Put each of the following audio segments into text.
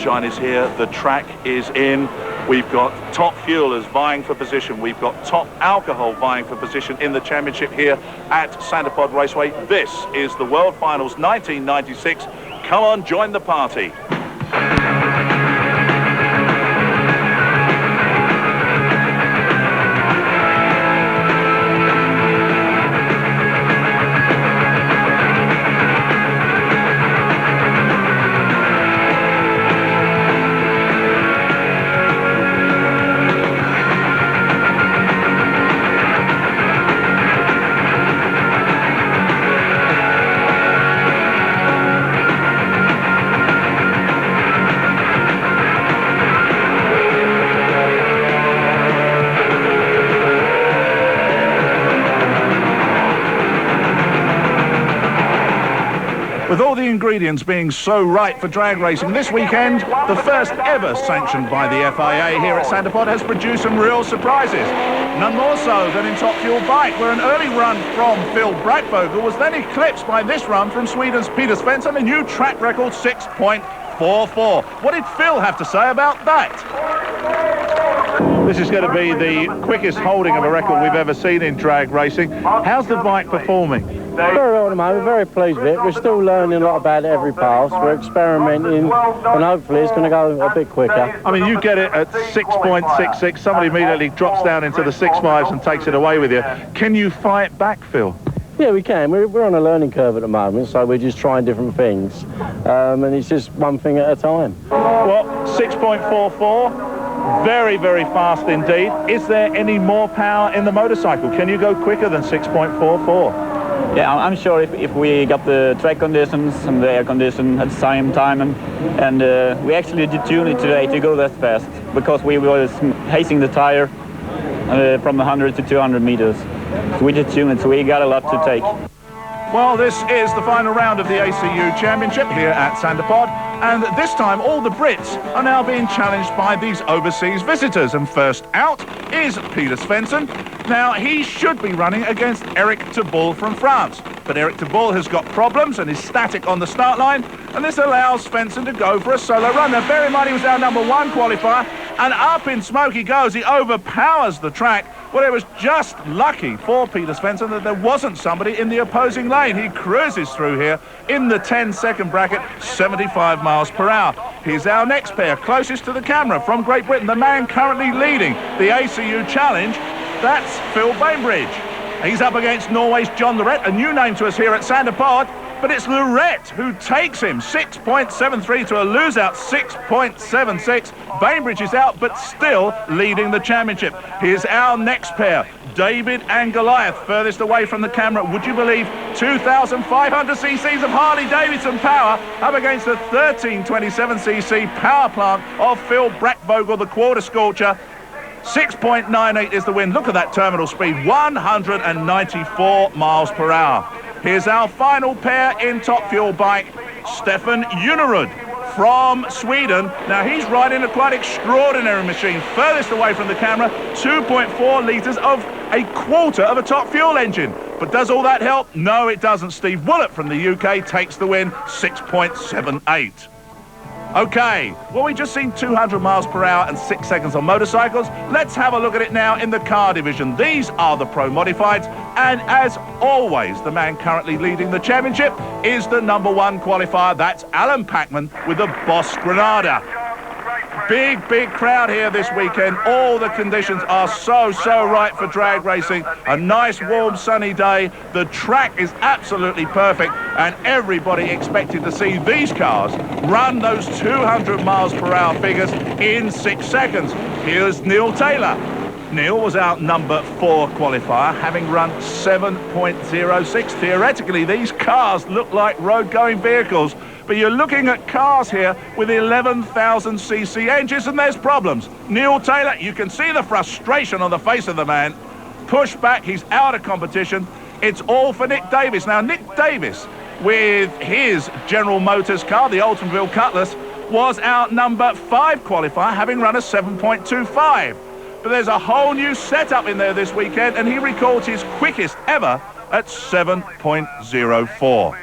sunshine is here, the track is in. We've got top fuelers vying for position. We've got top alcohol vying for position in the championship here at Sandipod Raceway. This is the World Finals 1996. Come on, join the party. With all the ingredients being so right for drag racing, this weekend, the first ever sanctioned by the FIA here at Sandipod has produced some real surprises. None more so than in Top Fuel Bike, where an early run from Phil Brackvogel was then eclipsed by this run from Sweden's Peter Svensson, a new track record 6.44. What did Phil have to say about that? This is going to be the quickest holding of a record we've ever seen in drag racing. How's the bike performing? Very well at the moment, very pleased with it. We're still learning a lot about it every pass. We're experimenting and hopefully it's going to go a bit quicker. I mean, you get it at 6.66, somebody immediately drops down into the 6.5s and takes it away with you. Can you fight back, Phil? Yeah, we can. We're on a learning curve at the moment, so we're just trying different things. And it's just one thing at a time. Well, 6.44, very, very fast indeed. Is there any more power in the motorcycle? Can you go quicker than 6.44? Yeah, I'm sure if we got the track conditions and the air condition at the same time, and we actually did tune it today to go that fast because we was hazing the tire from 100 to 200 meters. So we did tune it, so we got a lot to take. Well, this is the final round of the ACU Championship here at Sandipod, and this time all the Brits are now being challenged by these overseas visitors, and first out is Peter Svensson. Now, he should be running against Eric Taboul from France, but Eric Taboul has got problems and is static on the start line, and this allows Svensson to go for a solo run. Now, bear in mind he was our #1 qualifier, and up in smoke he goes. He overpowers the track. Well, it was just lucky for Peter Svensson that there wasn't somebody in the opposing lane. He cruises through here in the 10-second bracket, 75 miles per hour. Here's our next pair, closest to the camera from Great Britain, the man currently leading the ACU Challenge. That's Phil Bainbridge. He's up against Norway's John Lorette, a new name to us here at Sandipod, but it's Lorette who takes him 6.73 to a lose-out 6.76. Bainbridge is out, but still leading the championship. Here's our next pair, David and Goliath, furthest away from the camera. Would you believe 2,500 cc's of Harley-Davidson power up against the 1327cc power plant of Phil Brackvogel, the quarter scorcher. 6.98 is the win. Look at that terminal speed, 194 miles per hour. Here's our final pair in Top Fuel Bike, Stefan Unerud from Sweden. Now, he's riding a quite extraordinary machine, furthest away from the camera, 2.4 litres of a quarter of a Top Fuel engine. But does all that help? No, it doesn't. Steve Willett from the UK takes the win, 6.78. Okay, well, we've just seen 200 miles per hour and 6 seconds on motorcycles. Let's have a look at it now in the car division. These are the Pro Modifieds, and as always, the man currently leading the championship is the #1 qualifier. That's Alan Packman with the Boss Granada. Big, big crowd here this weekend. All the conditions are so right for drag racing. A nice, warm, sunny day. The track is absolutely perfect, and everybody expected to see these cars run those 200 miles per hour figures in 6 seconds. Here's Neil Taylor. Neil was our #4 qualifier, having run 7.06. Theoretically, these cars look like road-going vehicles, but you're looking at cars here with 11,000 cc engines, and there's problems. Neil Taylor, you can see the frustration on the face of the man. Push back, he's out of competition. It's all for Nick Davis. Now, Nick Davis, with his General Motors car, the Oldsmobile Cutlass, was our #5 qualifier, having run a 7.25. But there's a whole new setup in there this weekend, and he records his quickest ever at 7.04.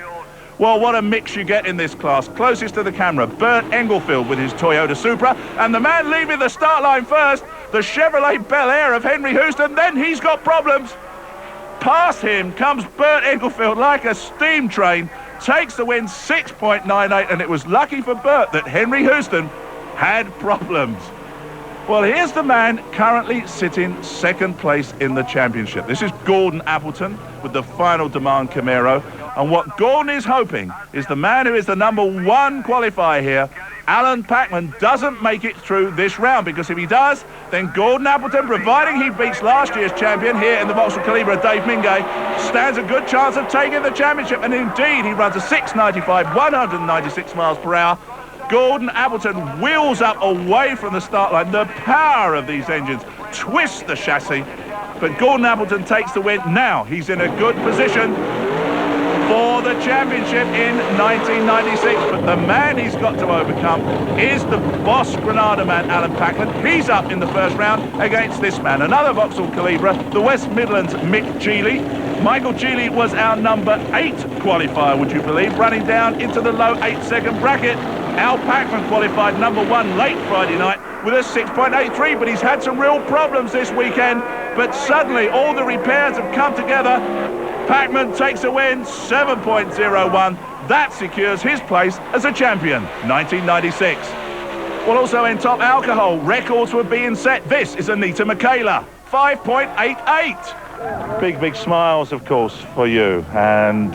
Well, what a mix you get in this class. Closest to the camera, Bert Englefield with his Toyota Supra, and the man leaving the start line first, the Chevrolet Bel Air of Henry Houston. Then he's got problems. Past him comes Bert Englefield like a steam train, takes the win 6.98, and it was lucky for Bert that Henry Houston had problems. Well, here's the man currently sitting second place in the championship. This is Gordon Appleton with the Final Demand Camaro. And what Gordon is hoping is the man who is the #1 qualifier here, Alan Packman, doesn't make it through this round, because if he does, then Gordon Appleton, providing he beats last year's champion here in the Vauxhall Calibra, Dave Mingay, stands a good chance of taking the championship. And indeed, he runs a 6.95, 196 miles per hour. Gordon Appleton wheels up away from the start line. The power of these engines twists the chassis, but Gordon Appleton takes the win. Now he's in a good position for the championship in 1996, but the man he's got to overcome is the Boss Granada man, Alan Packman. He's up in the first round against this man, another Vauxhall Calibra, the West Midlands Mick Geely. Michael Geely was our #8 qualifier, would you believe, running down into the low 8-second bracket. Al Packman qualified #1 late Friday night with a 6.83, but he's had some real problems this weekend. But suddenly all the repairs have come together. Packman takes a win, 7.01. That secures his place as a champion, 1996. Well, also in top alcohol, records were being set. This is Anita Michaela, 5.88. Big smiles, of course, for you. And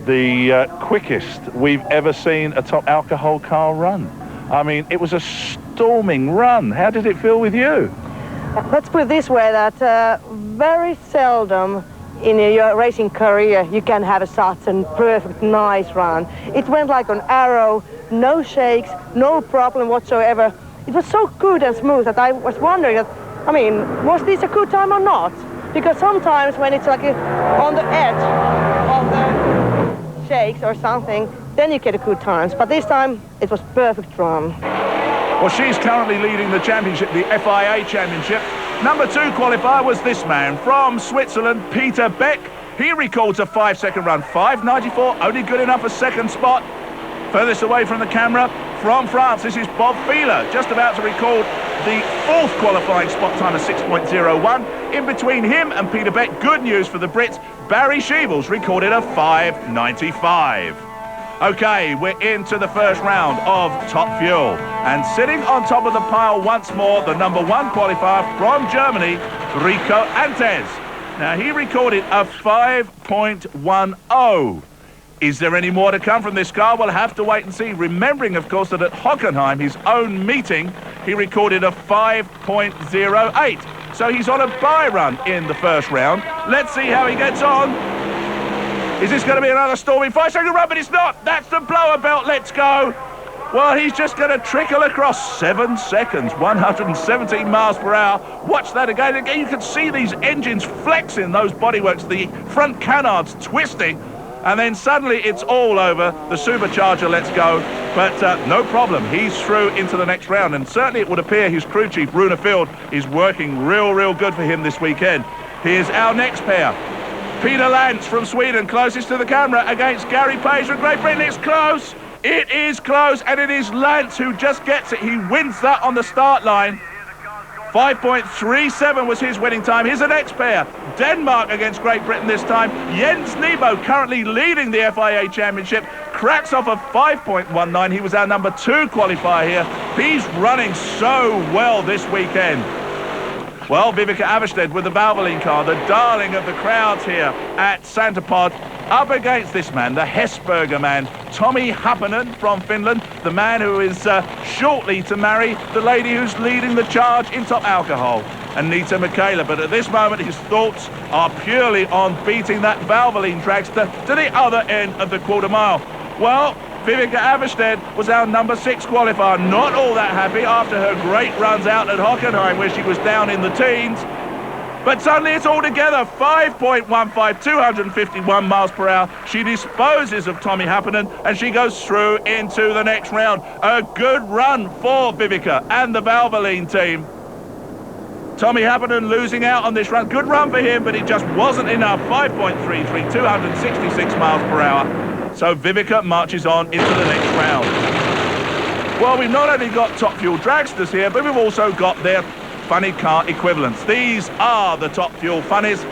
the quickest we've ever seen a top alcohol car run. I mean, it was a storming run. How did it feel with you? Let's put it this way, that very seldom in your racing career you can have such a perfect, nice run. It went like an arrow, no shakes, no problem whatsoever. It was so good and smooth that I was wondering, I mean, was this a good time or not? Because sometimes when it's like on the edge of the shakes or something, then you get a good times. But this time it was perfect run. Well, she's currently leading the championship, the FIA championship. #2 qualifier was this man from Switzerland, Peter Beck. He records a 5-second run, 5.94, only good enough for second spot. Furthest away from the camera, from France, this is Bob Feeler, just about to record the 4th qualifying spot time of 6.01. In between him and Peter Beck, good news for the Brits, Barry Sheevels recorded a 5.95. Okay, we're into the first round of Top Fuel. And sitting on top of the pile once more, the #1 qualifier from Germany, Rico Antes. Now, he recorded a 5.10. Is there any more to come from this car? We'll have to wait and see. Remembering, of course, that at Hockenheim, his own meeting, he recorded a 5.08. So he's on a bye run in the first round. Let's see how he gets on. Is this going to be another stormy 5-second run? But it's not. That's the blower belt. Let's go. Well, he's just going to trickle across 7 seconds, 117 miles per hour. Watch that again. Again, you can see these engines flexing, those bodyworks, the front canards twisting. And then suddenly it's all over. The supercharger lets go. But no problem. He's through into the next round. And certainly it would appear his crew chief, Rune Field, is working real good for him this weekend. Here's our next pair. Peter Lantz from Sweden, closest to the camera, against Gary Page from Great Britain. It's close. It is close, and it is Lantz who just gets it. He wins that on the start line. 5.37 was his winning time. Here's the next pair. Denmark against Great Britain this time. Jens Nebo, currently leading the FIA Championship, cracks off a 5.19. He was our #2 qualifier here. He's running so well this weekend. Well, Vivica Avested with the Valvoline car, the darling of the crowds here at Santa Pod, up against this man, the Hesburger man, Tommy Happonen from Finland, the man who is shortly to marry the lady who's leading the charge in top alcohol, Anita Michaela. But at this moment, his thoughts are purely on beating that Valvoline dragster to the other end of the quarter mile. Well, Vivica Avested was our #6 qualifier. Not all that happy after her great runs out at Hockenheim, where she was down in the teens. But suddenly it's all together. 5.15, 251 miles per hour. She disposes of Tommy Happonen, and she goes through into the next round. A good run for Vivica and the Valvoline team. Tommy Happonen losing out on this run. Good run for him, but it just wasn't enough. 5.33, 266 miles per hour. So Vivica marches on into the next round. Well, we've not only got Top Fuel dragsters here, but we've also got their funny car equivalents. These are the Top Fuel funnies.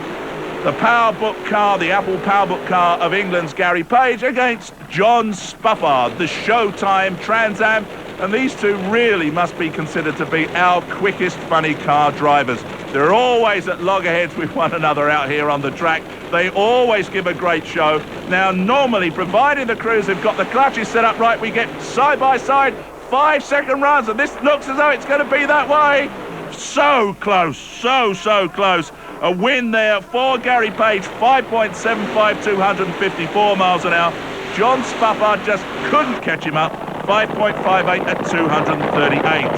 The PowerBook car, the Apple PowerBook car of England's Gary Page against John Spuffard, the Showtime Trans Am. And these two really must be considered to be our quickest funny car drivers. They're always at loggerheads with one another out here on the track. They always give a great show. Now, normally, providing the crews have got the clutches set up right, we get side-by-side 5-second runs, and this looks as though it's going to be that way. So close, so close. A win there for Gary Page, 5.75, 254 miles an hour. John Spuffard just couldn't catch him up, 5.58 at 238.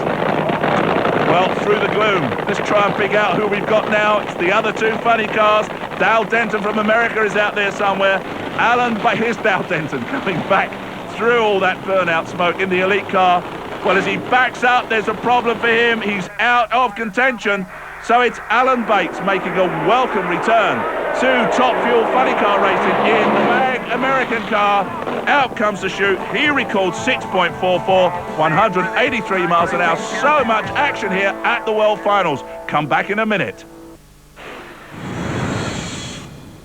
Well, through the gloom, let's try and pick out who we've got now. It's the other two funny cars. Dale Denton from America is out there somewhere. Here's Dale Denton coming back through all that burnout smoke in the elite car. Well, as he backs up, there's a problem for him. He's out of contention. So it's Alan Bates making a welcome return to Top Fuel funny car racing in the Mag American car. Out comes the chute. He records 6.44, 183 miles an hour. So much action here at the World Finals. Come back in a minute.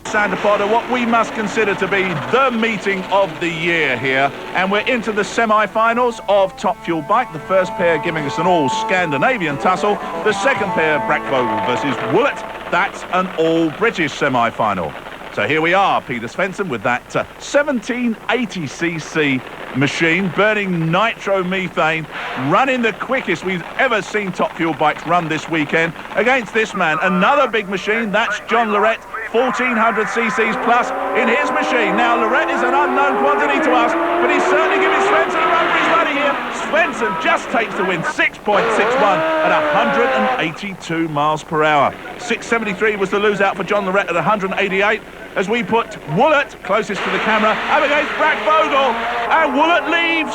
Sandapod, what we must consider to be the meeting of the year here, and we're into the semi-finals of Top Fuel Bike. The first pair giving us an all-Scandinavian tussle, the second pair Brackvogel versus Woollett. That's an all-British semi-final. So here we are, Peter Svensson with that 1780cc machine, burning nitromethane, running the quickest we've ever seen Top Fuel bikes run this weekend against this man. Another big machine, that's John Lorette, 1400 cc's plus in his machine. Now, Lorette is an unknown quantity to us, but he's certainly giving Svensson a run for his money here. Svensson just takes the win, 6.61 at 182 miles per hour. 673 was the lose out for John Lorette at 188. As we put Woollett closest to the camera up against Brackvogel, and Woollett leaves.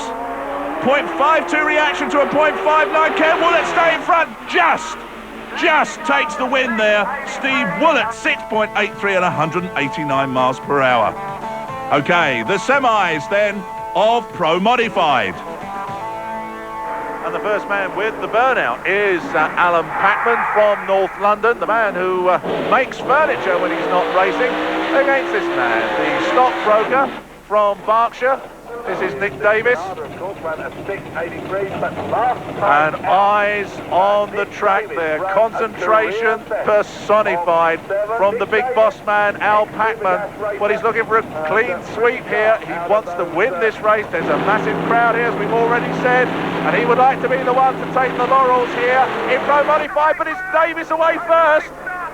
0.52 reaction to a 0.59. Can Woollett stay in front? Just takes the win there. Steve Woollett, 6.83 at 189 miles per hour. Okay, the semis then of Pro Modified. And the first man with the burnout is Alan Packman from North London, the man who makes furniture when he's not racing, against this man, the stockbroker from Berkshire. This is Nick Davis. And eyes on the track there. Concentration personified from the big boss man, Al Packman. Well, he's looking for a clean sweep here. He wants to win this race. There's a massive crowd here, as we've already said. And he would like to be the one to take the laurels here in Pro Modified, but it's Davis away first.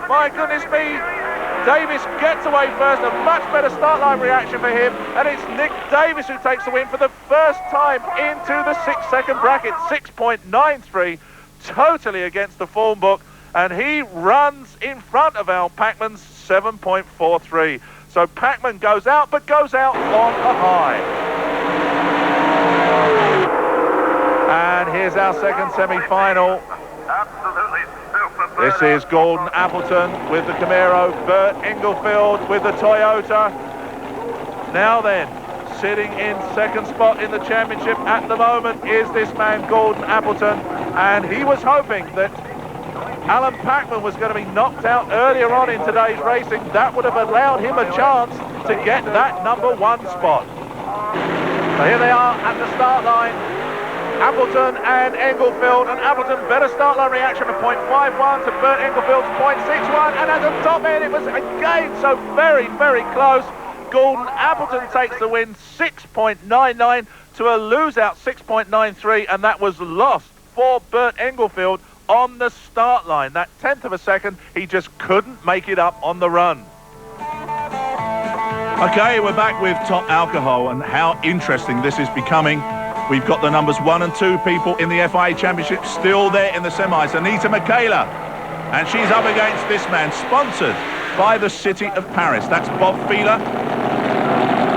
My goodness me. Davis gets away first, a much better start line reaction for him, and it's Nick Davis who takes the win for the first time into the 6-second bracket, 6.93, totally against the form book, and he runs in front of Al Packman's 7.43. So Packman goes out, but goes out on a high. And here's our second semi-final. This is Gordon Appleton with the Camaro, Bert Inglefield with the Toyota. Now then, sitting in second spot in the championship at the moment is this man, Gordon Appleton, and he was hoping that Alan Packman was going to be knocked out earlier on in today's racing. That would have allowed him a chance to get that number one spot. So here they are at the start line. Appleton and Englefield, and Appleton better start line reaction of 0.51 to Bert Englefield's 0.61, and at the top end it was again so very close. Gordon Appleton takes the win, 6.99 to a lose out 6.93, and that was lost for Bert Englefield on the start line. That 10th of a second, he just couldn't make it up on the run. Okay, we're back with Top Alcohol, and how interesting this is becoming. We've got the numbers 1 and 2 people in the FIA Championship still there in the semis. Anita Michaela, and she's up against this man, sponsored by the City of Paris. That's Bob Feeler.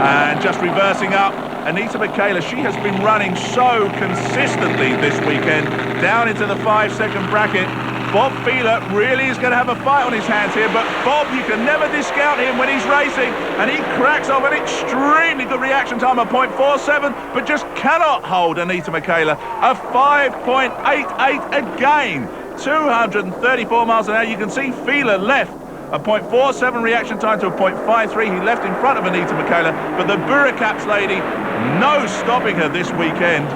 And just reversing up, Anita Michaela, she has been running so consistently this weekend, down into the 5-second bracket. Bob Feeler really is going to have a fight on his hands here, but Bob, you can never discount him when he's racing, and he cracks off an extremely good reaction time of 0.47, but just cannot hold Anita Michaela. A 5.88 again, 234 miles an hour. You can see Feeler left a 0.47 reaction time to a 0.53. He left in front of Anita Michaela, but the Buracaps lady, no stopping her this weekend.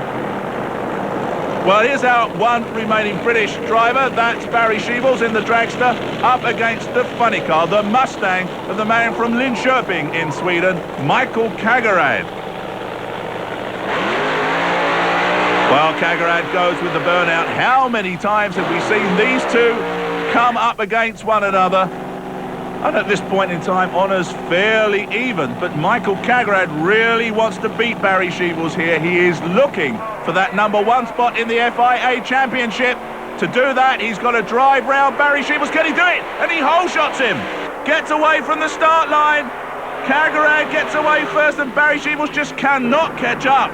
Well, here's our one remaining British driver. That's Barry Sheebles in the dragster up against the funny car, the Mustang of the man from Linköping in Sweden, Michael Kagerad. Well, Kagerad goes with the burnout. How many times have we seen these two come up against one another? And at this point in time, honours fairly even, but Michael Kagerad really wants to beat Barry Sheebles here. He is looking for that #1 spot in the FIA Championship. To do that, he's got to drive round Barry Sheebles. Can he do it? And he hole shots him. Gets away from the start line. Kagerad gets away first, and Barry Sheebles just cannot catch up.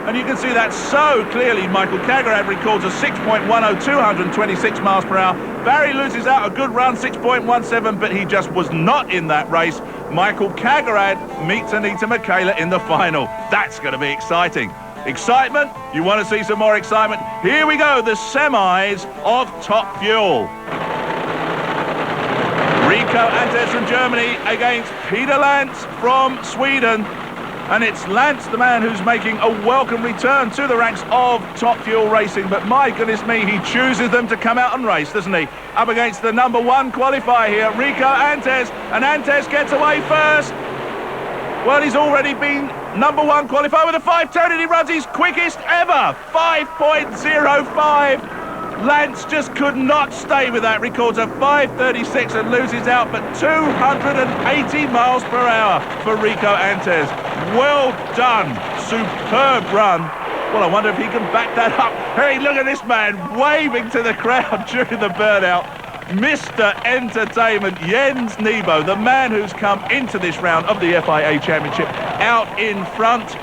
And you can see that so clearly. Michael Kagerad records a 6.10, 226 miles per hour. Barry loses out a good run, 6.17, but he just was not in that race. Michael Kagerad meets Anita Michaela in the final. That's going to be exciting. Excitement? You want to see some more excitement? Here we go, the semis of Top Fuel. Rico Antes from Germany against Peter Lantz from Sweden. And it's Lantz, the man who's making a welcome return to the ranks of Top Fuel Racing. But my goodness me, he chooses them to come out and race, doesn't he? Up against the #1 qualifier here, Rico Antes. And Antes gets away first. Well, he's already been #1 qualifier with a 5.10, and he runs his quickest ever, 5.05. Lantz just could not stay with that, records a 5.36 and loses out, but 280 miles per hour for Rico Antes. Well done, superb run. Well, I wonder if he can back that up. Hey, look at this man waving to the crowd during the burnout. Mr. Entertainment, Jens Nebo, the man who's come into this round of the FIA Championship out in front.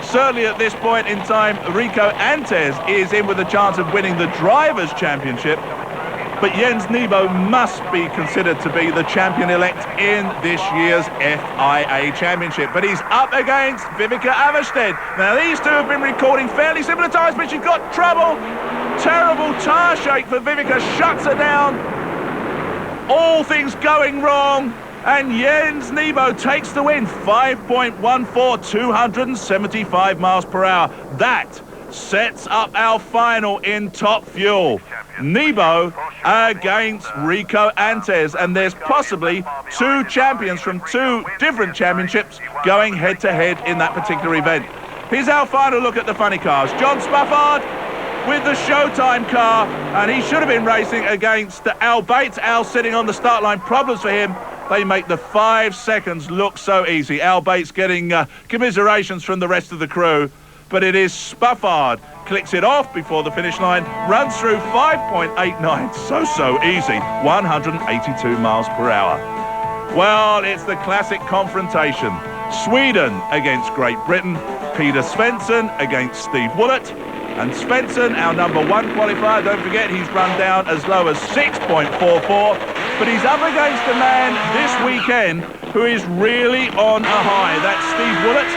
Certainly at this point in time, Rico Antes is in with a chance of winning the Drivers' Championship. But Jens Nebo must be considered to be the champion-elect in this year's FIA Championship. But he's up against Vivica Averstedt. Now, these two have been recording fairly similar times, but she's got trouble. Terrible tyre shake for Vivica, shuts her down. All things going wrong. And Jens Nebo takes the win, 5.14, 275 miles per hour. That sets up our final in Top Fuel. Nebo against Rico Antes, and there's possibly two champions from two different championships going head-to-head in that particular event. Here's our final look at the funny cars. John Spufford with the Showtime car, and he should have been racing against Al Bates. Al sitting on the start line, problems for him. They make the 5 seconds look so easy. Al Bates getting commiserations from the rest of the crew. But it is Spuffard, clicks it off before the finish line, runs through 5.89, so easy, 182 miles per hour. Well, it's the classic confrontation. Sweden against Great Britain, Peter Svensson against Steve Woolett. And Svensson, our #1 qualifier, don't forget he's run down as low as 6.44, but he's up against a man this weekend who is really on a high. That's Steve Woolett.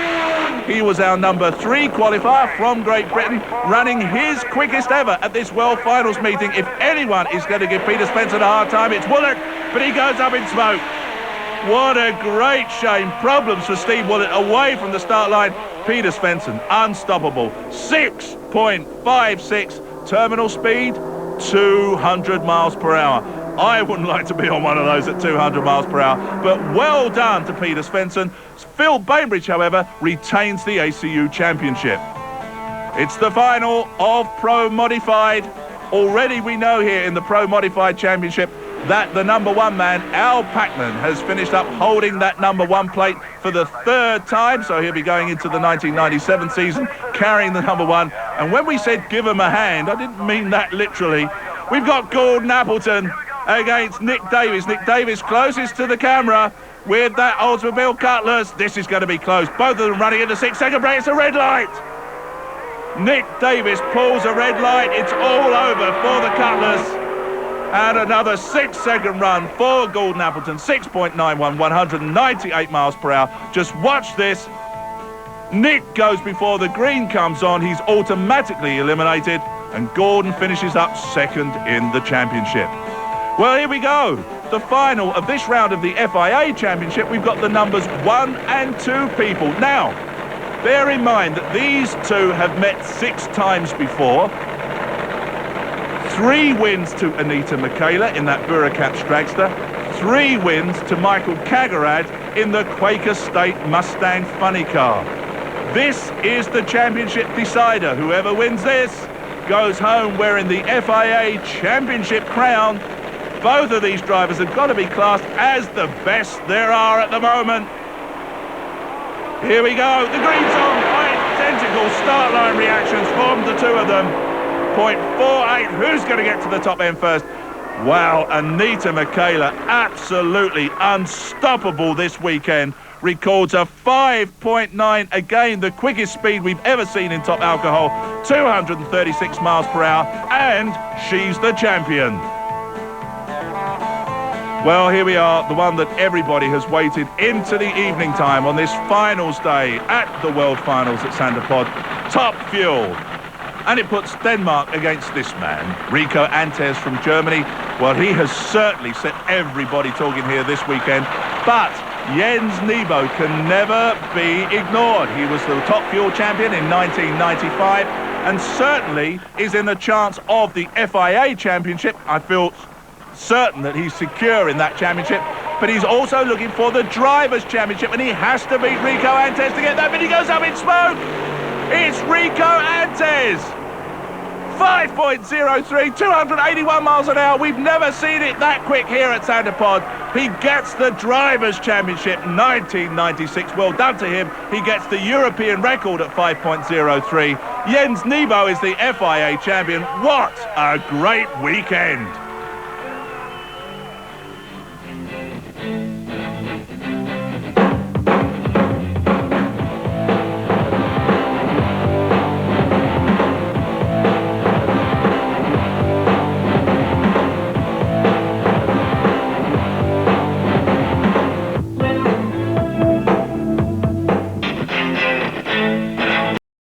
He was our #3 qualifier from Great Britain, running his quickest ever at this World Finals meeting. If anyone is going to give Peter Svensson a hard time, it's Woolett, but he goes up in smoke. What a great shame. Problems for Steve Woolett away from the start line. Peter Svensson, unstoppable. 6.56, terminal speed, 200 miles per hour. I wouldn't like to be on one of those at 200 miles per hour, but well done to Peter Svensson. Phil Bainbridge, however, retains the ACU Championship. It's the final of Pro Modified. Already we know here in the Pro Modified Championship that the #1 man, Al Packman, has finished up holding that #1 plate for the 3rd time, so he'll be going into the 1997 season carrying the #1. And when we said give him a hand, I didn't mean that literally. We've got Gordon Appleton against Nick Davis. Nick Davis closest to the camera with that Oldsmobile Cutlass. This is going to be close. Both of them running into 6-second break. It's a red light. Nick Davis pulls a red light. It's all over for the Cutlass. And another 6-second run for Gordon Appleton, 6.91, 198 miles per hour. Just watch this. Nick goes before the green comes on. He's automatically eliminated, and Gordon finishes up second in the championship. Well, here we go. The final of this round of the FIA Championship. We've got the numbers 1 and 2 people. Now, bear in mind that these two have met 6 times before. 3 wins to Anita Michaela in that Buracat Dragster. 3 wins to Michael Kagarad in the Quaker State Mustang Funny Car. This is the championship decider. Whoever wins this goes home wearing the FIA Championship crown. Both of these drivers have got to be classed as the best there are at the moment. Here we go. The green's on. Identical start line reactions from the two of them. 0.48. Who's going to get to the top end first? Wow, Anita Michaela, absolutely unstoppable this weekend. Records a 5.9, again the quickest speed we've ever seen in top alcohol, 236 miles per hour, and she's the champion. Well, here we are, the one that everybody has waited into the evening time on this finals day at the World Finals at Sandepod. Top Fuel. And it puts Denmark against this man, Rico Antes from Germany. Well, he has certainly set everybody talking here this weekend. But Jens Nebo can never be ignored. He was the Top Fuel champion in 1995 and certainly is in the chance of the FIA Championship. I feel certain that he's secure in that championship, but he's also looking for the Drivers' Championship, and he has to beat Rico Antes to get that, but he goes up in smoke. It's Rico Antes. 5.03, 281 miles an hour. We've never seen it that quick here at Sandepod. He gets the Drivers' Championship 1996. Well done to him. He gets the European record at 5.03. Jens Nebo is the FIA champion. What a great weekend.